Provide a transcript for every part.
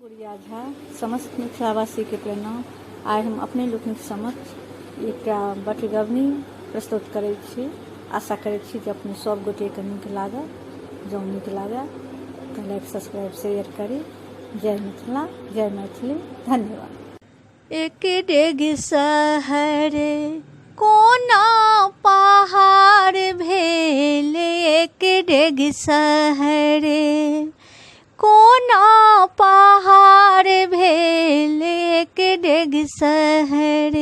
गुड़िया झा समस्त मिथिलावासी के प्रणाम। आइ हम अपने लोकनिक समक्ष एकटा बटगबनी प्रस्तुत करै छी। आशा करै छी जे अपने सब गोटेके नीक लागत। जँ नीक लागय तऽ लाइक सब्सक्राइब शेयर करी। जय मिथिला, जय मैथिली, धन्यवाद। एक डेग शहर कोना पहाड़ भेल, एक डेग शहर कोना पहाड़ भेल, एक डेग शहर।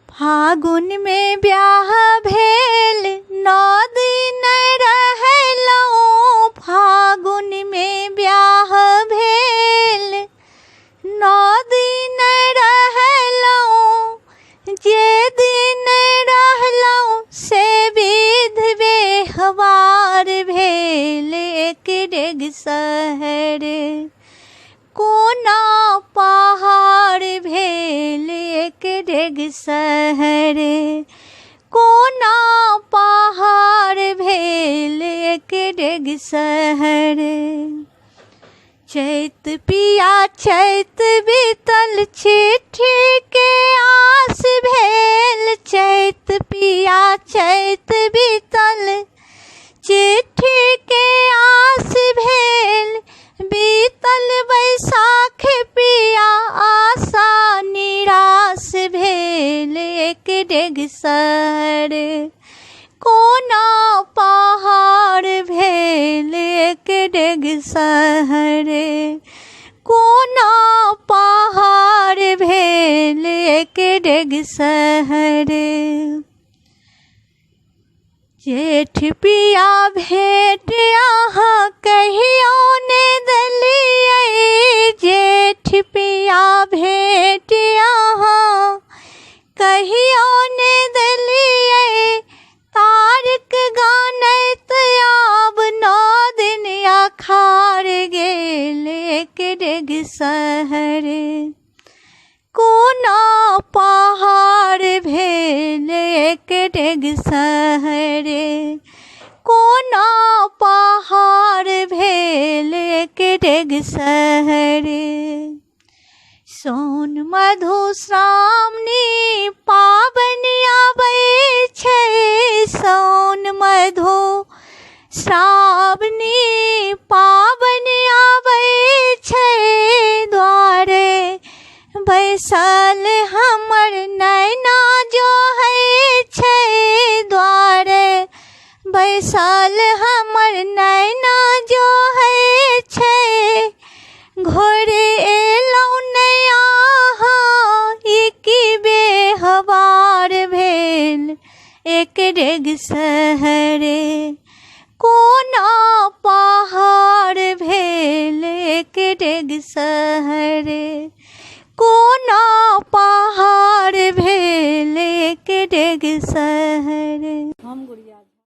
फागुन में ब्याह भेल, 9 दिन रहलहुँ। फागुन में ब्याह भेल, 9 दिन रहलहुँ। जे दिन रहलहुँ से विध व्यवहार भेल, एक डेग शहर कोना पहाड़ भेल, एक डेग शहर कोना पहाड़ भेल, एक डेग शहर। चैत पिया चैत बीतल, चिट्ठी के आस भेल। चैत पिया चैत बीतल, चिट्ठी के आस भेल। बीतल बैसाख पिया, आशा निराश भेल, एक डेग शहर कोना पहाड़ भेल, एक डेग शहर कोना पहाड़ भेल, एक डेग शहर। जेठ पिया भेंट अहाँ कहियो ने देलियै। जेठ पिया भेंट अहाँ कहियो ने देलियै। तारक गानैत आब 9 दिन अखाड़ गेल, एक डेग शहर कोना पहाड़ भेल, एक डेग शहर कोना पहाड़ भेल, एक डेग शहर। सोन मधुश्रावणी पाबनि आबै छै। सोन मधुश्रावणी पाबनि आबै छै। द्वारे बैसल हमर नैना जोहै छै। द्वारे बैसल हमर नैना जोहै छै। घर एलहुँ नहि अहाँ, ई की व्यवहार भेल, एक डेग शहर कोना पहाड़ भेल, एक डेग शहर कोना पहाड़ भेल, एक डेग शहर। हम गुड़िया झा।